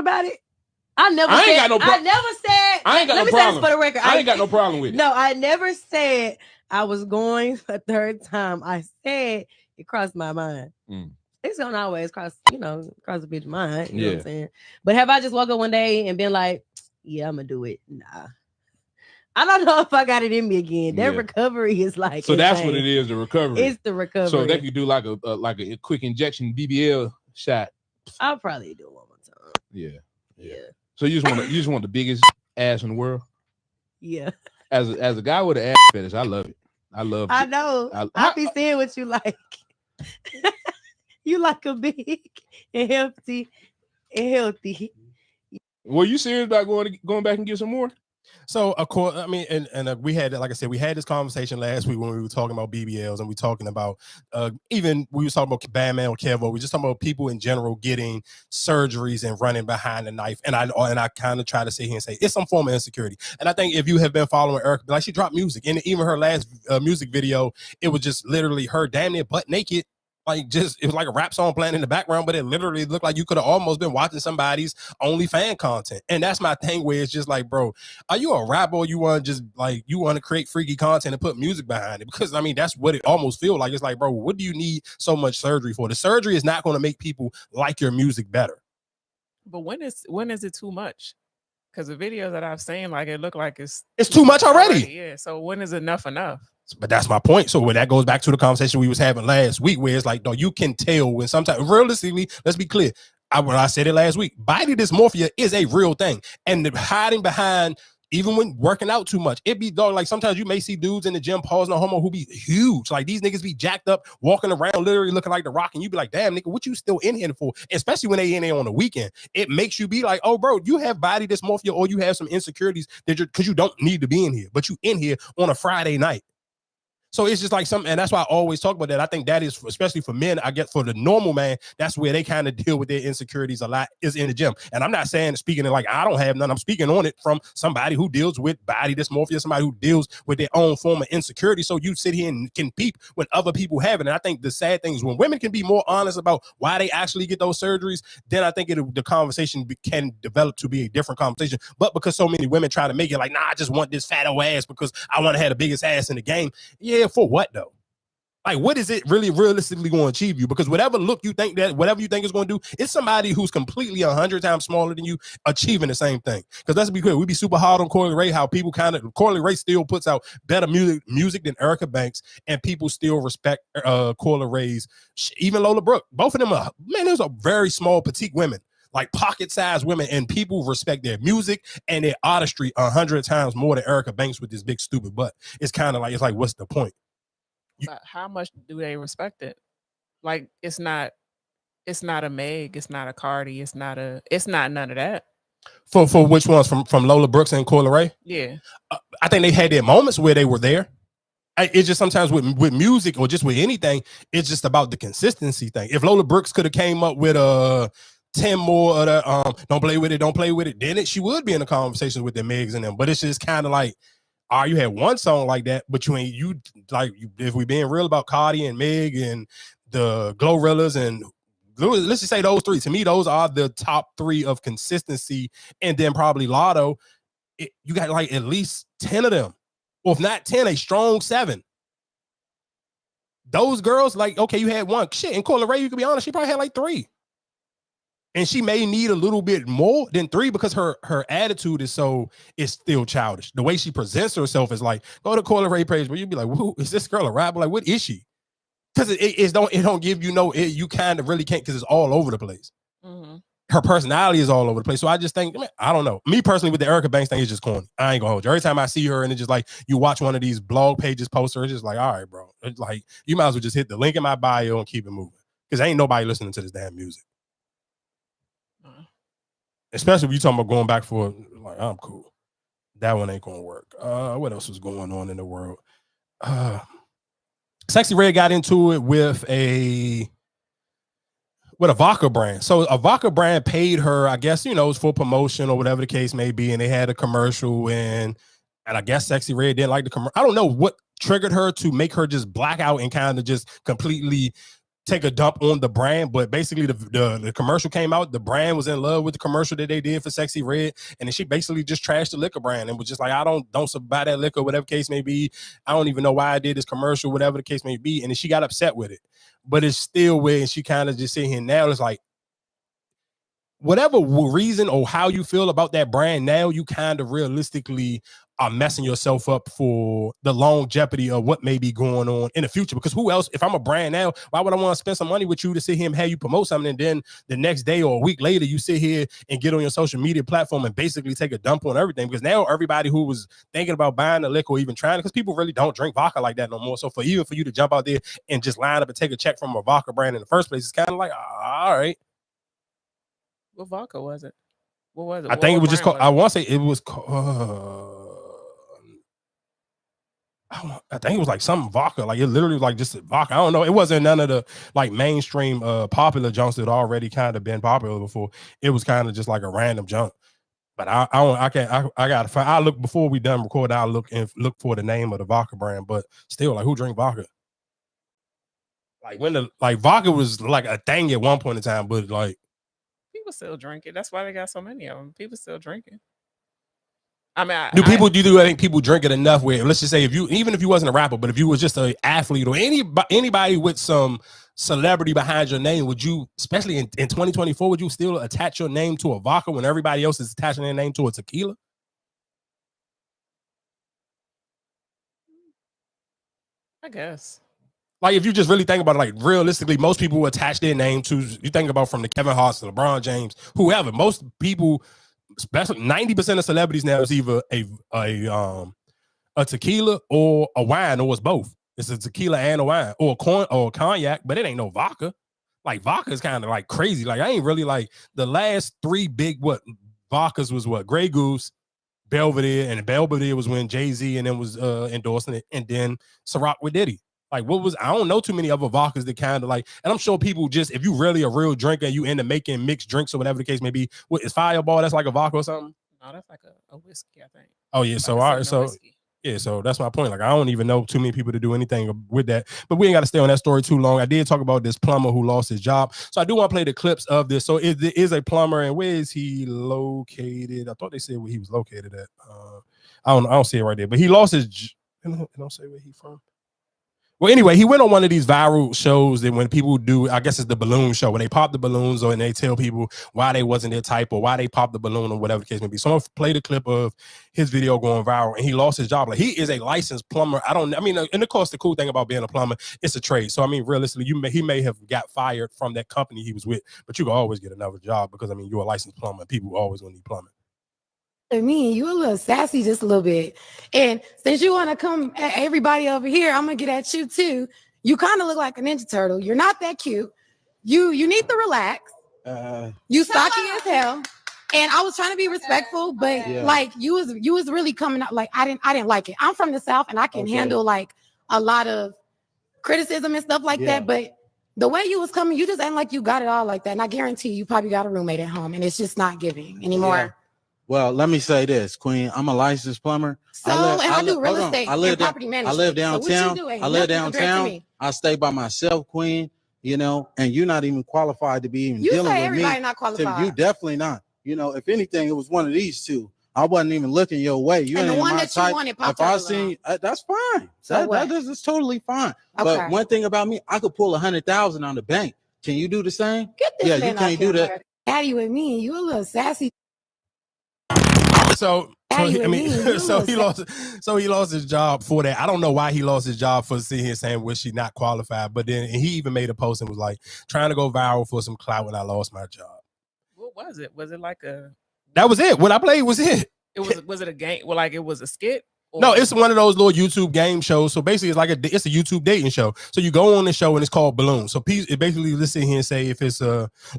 about it. I never I said. ain't got no I never said. I ain't got Let no me say this problem. for the record. I ain't got no problem with it. No, I never said I was going a third time. I said it crossed my mind. It's gonna always cross the bitch mind. You know what I'm saying? But have I just woke up one day and been like, yeah, I'm gonna do it? Nah. I don't know if I got it in me again. That recovery is like so insane. that's what it is. The recovery. It's the recovery. So they could do like a quick injection BBL shot. I'll probably do it one more time. Yeah. So you just want the biggest ass in the world. Yeah. As a guy with an ass fetish, I love it. I know. I be seeing what you like. You like a big and healthy Were you serious about going back and get some more? So, of course, I mean, and we had, like I said, we had this conversation last week when we were talking about BBLs, and we talking about even we was talking about Batman or Kevo. We just talking about people in general getting surgeries and running behind the knife. And I kind of try to sit here and say it's some form of insecurity. And I think if you have been following Erica, like she dropped music, and even her last music video, it was just literally her damn near butt naked. Like it was like a rap song playing in the background, but it literally looked like you could have almost been watching somebody's OnlyFans content. And that's my thing where it's just like, bro, are you a rapper or you want to just like, you want to create freaky content and put music behind it? Because I mean, that's what it almost feels like. It's like, bro, what do you need so much surgery for? The surgery is not going to make people like your music better. But when is it too much? Because the videos that I've seen, like it looked like it's too much already. Yeah. So when is enough? But that's my point. So when that goes back to the conversation we was having last week, where it's like, no, you can tell when sometimes realistically, let's be clear. When I said it last week, body dysmorphia is a real thing. And the hiding behind, even when working out too much, it be dog. Like sometimes you may see dudes in the gym, pause no homo, who be huge. Like these niggas be jacked up, walking around, literally looking like The Rock, and you be like, damn, nigga, what you still in here for? Especially when they in there on the weekend. It makes you be like, oh, bro, you have body dysmorphia or you have some insecurities because you don't need to be in here, but you in here on a Friday night. So it's just like something, and that's why I always talk about that. I think that is, especially for men, I get for the normal man, that's where they kind of deal with their insecurities a lot, is in the gym. And I'm not saying, speaking like I don't have none, I'm speaking on it from somebody who deals with body dysmorphia, somebody who deals with their own form of insecurity. So you sit here and can peep when other people have it. And I think the sad thing is when women can be more honest about why they actually get those surgeries, then I think the conversation can develop to be a different conversation. But because so many women try to make it like, nah, I just want this fat old ass because I want to have the biggest ass in the game. Yeah, for what though? Like, what is it really realistically going to achieve you? Because whatever look you think whatever you think is going to do, it's somebody who's completely 100 times smaller than you achieving the same thing. Because let's be clear, we be super hard on Coily Ray, how people Coily Ray still puts out better music than Erica Banks, and people still respect Coily Ray's, even Lola Brooke. Both of them are, man, those are very small, petite women. Like pocket-sized women, and people respect their music and their artistry 100 times more than Erica Banks with this big stupid butt. It's kind of like, what's the point? But how much do they respect it? Like it's not a Meg, it's not a Cardi, it's not none of that. For which ones? From Lola Brooks and Coily Ray? Yeah. I think they had their moments where they were there. It's just sometimes with music or just with anything, it's just about the consistency thing. If Lola Brooks could have came up with 10 more of the don't play with it, then she would be in the conversations with the Megs and them. But it's just kind of like, you had one song like that, but if we being real about Cardi and Meg and the Glorillas and let's just say those three, to me, those are the top three of consistency. And then probably Lotto, you got like at least 10 of them. Or if not 10, a strong 7. Those girls, like, okay, you had one. Shit, and Coily Ray, you can be honest, she probably had like 3. And she may need a little bit more than 3 because her attitude is still childish. The way she presents herself is like, go to Coily Ray page where you'd be like, who is this girl a rapper? Like, what is she? Because it don't give you you kind of really can't, because it's all over the place. Mm-hmm. Her personality is all over the place. So I just think, I don't know. Me personally, with the Erica Banks thing, it's just corny. I ain't gonna hold you. Every time I see her and it's just like, you watch one of these blog pages post her, it's just like, all right, bro. It's like, you might as well just hit the link in my bio and keep it moving. Because ain't nobody listening to this damn music. Especially if you talking about going back for, like, I'm cool. That one ain't gonna work. What else was going on in the world? Sexy Red got into it with a vodka brand. So a vodka brand paid her, I guess, it was for promotion or whatever the case may be, and they had a commercial, and I guess Sexy Red didn't like the commercial. I don't know what triggered her to make her just black out and kind of just completely take a dump on the brand, but basically the commercial came out. The brand was in love with the commercial that they did for Sexy Red, and then she basically just trashed the liquor brand and was just like, I don't buy that liquor, whatever the case may be. I don't even know why I did this commercial, whatever the case may be. And then she got upset with it, but it's still weird. And she kind of just sitting here now. It's like, whatever reason or how you feel about that brand now, you kind of realistically are messing yourself up for the longevity of what may be going on in the future. Because who else, if I'm a brand now, why would I want to spend some money with you to sit here and have you promote something, and then the next day or a week later you sit here and get on your social media platform and basically take a dump on everything? Because now everybody who was thinking about buying the liquor or even trying, because people really don't drink vodka like that no more. So for you to jump out there and just line up and take a check from a vodka brand in the first place, it's kind of like, all right. What vodka was it? What was it? I think it was just called, I want to say it was called, I think it was like some vodka. Like it literally was like just vodka. I don't know. It wasn't none of the like mainstream popular junks that already kind of been popular before. It was kind of just like a random junk. But I gotta find. I look before we done recording. I'll look for the name of the vodka brand. But still, like, who drink vodka? Like when vodka was like a thing at one point in time, but like people still drink it. That's why they got so many of them. People still drink it. I mean, I think people drink it enough where, let's just say, even if you wasn't a rapper, but if you was just an athlete or anybody with some celebrity behind your name, would you, especially in 2024, would you still attach your name to a vodka when everybody else is attaching their name to a tequila? I guess. Like, if you just really think about it, like, realistically, most people attach their name to, you think about from the Kevin Hart's to LeBron James, whoever, most people, especially 90% of celebrities now is either a tequila or a wine, or it's both. It's a tequila and a wine, or a cognac, but it ain't no vodka. Like, vodka is kind of like crazy. Like, I ain't really like the last three big vodkas was Grey Goose, Belvedere, and Belvedere was when Jay-Z and then was endorsing it, and then Ciroc with Diddy. Like, I don't know too many other vodkas that kind of like, and I'm sure people just, if you really a real drinker and you end up making mixed drinks or whatever the case may be, what is Fireball? That's like a vodka or something? No, that's like a whiskey, I think. Oh yeah, so all right, so yeah, so that's my point. Like, I don't even know too many people to do anything with that, but we ain't got to stay on that story too long. I did talk about this plumber who lost his job, so I do want to play the clips of this. So it is a plumber, and where is he located? I thought they said where he was located at. I don't see it right there, but he lost his. It don't say where he from. Well, anyway, he went on one of these viral shows that when people do, I guess it's the balloon show, when they pop the balloons and they tell people why they wasn't their type or why they popped the balloon or whatever the case may be. So I'm gonna play the clip of his video going viral, and he lost his job. Like, he is a licensed plumber. And of course, the cool thing about being a plumber, it's a trade. So I mean, realistically, he may have got fired from that company he was with, but you can always get another job because I mean, you're a licensed plumber. People always gonna need plumbing. Me, you a little sassy just a little bit. And since you want to come at everybody over here, I'm gonna get at you too. You kind of look like a Ninja Turtle. You're not that cute. You need to relax. You stocky as hell. And I was trying to be respectful, but like you was really coming out like I didn't like it. I'm from the South and I can handle like a lot of criticism and stuff like that. But the way you was coming, you just ain't like you got it all like that. And I guarantee you probably got a roommate at home and it's just not giving anymore. Yeah. Well, let me say this, Queen. I'm a licensed plumber. I do real estate and property management. I live downtown. I stay by myself, Queen. You know, and you're not even qualified to be even dealing with me. Everybody not qualified. You definitely not. You know, if anything, it was one of these two. I wasn't even looking your way. You and ain't the one my that type. you wanted popped if I seen, that's fine. So That's totally fine. Okay. But one thing about me, I could pull 100,000 on the bank. Can you do the same? Get this man you can't do that. Daddy with me, you a little sassy. So he lost his job for that. I don't know why he lost his job for sitting here saying was she not qualified, but then he even made a post and was like trying to go viral for some clout when I lost my job. What was it? Was it like a? That was it. What I played was it. Was it a game? Well, like it was a skit. Or? No, it's one of those little YouTube game shows. So basically, it's a YouTube dating show. So you go on the show and it's called Balloon. So it basically let's sit here and say if it's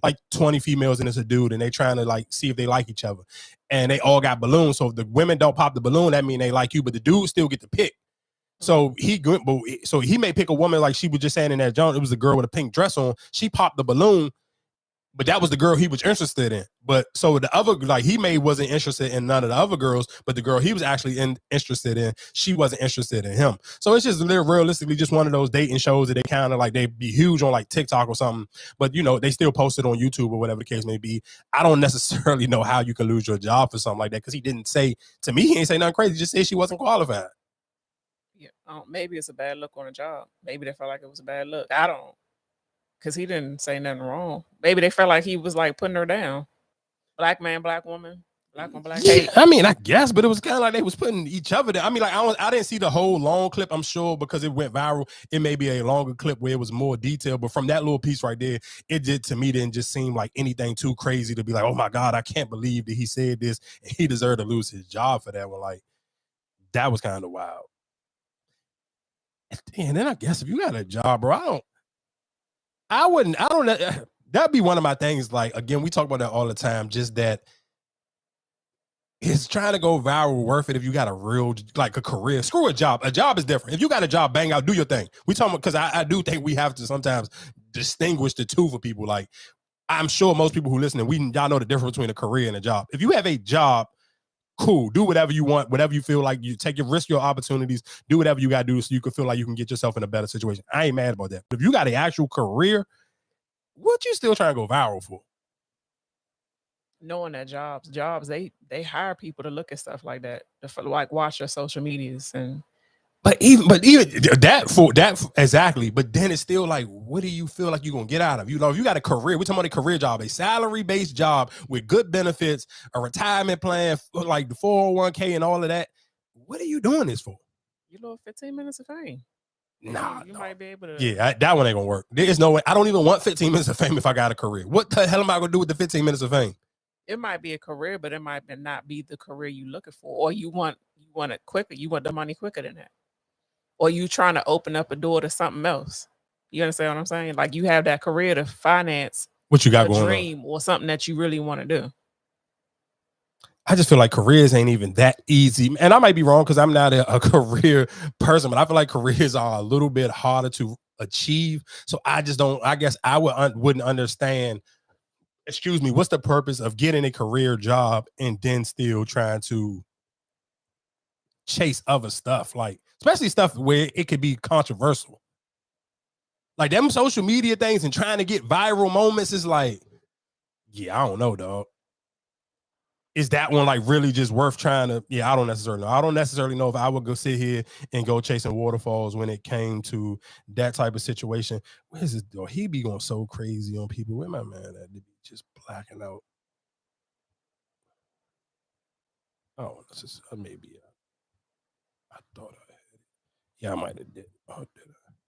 like 20 females and it's a dude and they trying to like see if they like each other, and they all got balloons. So if the women don't pop the balloon, that means they like you, but the dudes still get to pick. So he may pick a woman like she was just saying in that John. It was a girl with a pink dress on. She popped the balloon. But that was the girl he was interested in. But so the other, like he wasn't interested in none of the other girls, but the girl he was actually interested in, she wasn't interested in him. So it's just realistically just one of those dating shows that they kind of like, they be huge on like TikTok or something, but you know, they still post it on YouTube or whatever the case may be. I don't necessarily know how you can lose your job for something like that, because he didn't say, to me, he ain't say nothing crazy, he just said she wasn't qualified. Yeah, maybe it's a bad look on a job. Maybe they felt like it was a bad look. I don't. Because he didn't say nothing wrong. Maybe they felt like he was like putting her down. Black man, black woman, black one, black yeah, I mean, I guess, but it was kind of like they was putting each other there. I mean, like I didn't see the whole long clip, I'm sure, because it went viral. It may be a longer clip where it was more detailed, but from that little piece right there, it did, to me, didn't just seem like anything too crazy to be like, oh my God, I can't believe that he said this and he deserved to lose his job for that one. Like, that was kind of wild. And then I guess if you got a job, bro, that'd be one of my things. Like, again, we talk about that all the time, just that is trying to go viral worth it if you got a real, like a career. Screw a job. A job is different. If you got a job, bang out, do your thing. We talking about, because I do think we have to sometimes distinguish the two for people. Like, I'm sure most people who listen, y'all know the difference between a career and a job. If you have a job, cool, do whatever you want, whatever you feel like, you take your risk, your opportunities, do whatever you got to do so you can feel like you can get yourself in a better situation. I ain't mad about that. But if you got an actual career, what you still trying to go viral for? Knowing that jobs, they hire people to look at stuff like that, to like watch their social medias and. But even that exactly. But then it's still like, what do you feel like you're gonna get out of? You know, if you got a career, we're talking about a career job, a salary-based job with good benefits, a retirement plan, like the 401k and all of that. What are you doing this for? You know, 15 minutes of fame. Nah, you might be able to. Yeah, that one ain't gonna work. There's no way. I don't even want 15 minutes of fame if I got a career. What the hell am I gonna do with the 15 minutes of fame? It might be a career, but it might not be the career you're looking for, or you want it quicker. You want the money quicker than that, or you trying to open up a door to something else. You understand what I'm saying? Like, you have that career to finance what you got going dream on, or something that you really want to do. I just feel like careers ain't even that easy. And I might be wrong because I'm not a career person, but I feel like careers are a little bit harder to achieve. So I just don't, I guess I wouldn't understand, excuse me, what's the purpose of getting a career job and then still trying to chase other stuff, like especially stuff where it could be controversial, like them social media things and trying to get viral moments is like, yeah, I don't know, dog. Is that one like really just worth trying to? Yeah, I don't necessarily know if I would go sit here and go chasing waterfalls when it came to that type of situation. Where's this dog? He be going so crazy on people. Where my man at? Be just blacking out. Oh, this is maybe. I thought I had it. Yeah, I might have did. Oh, did I?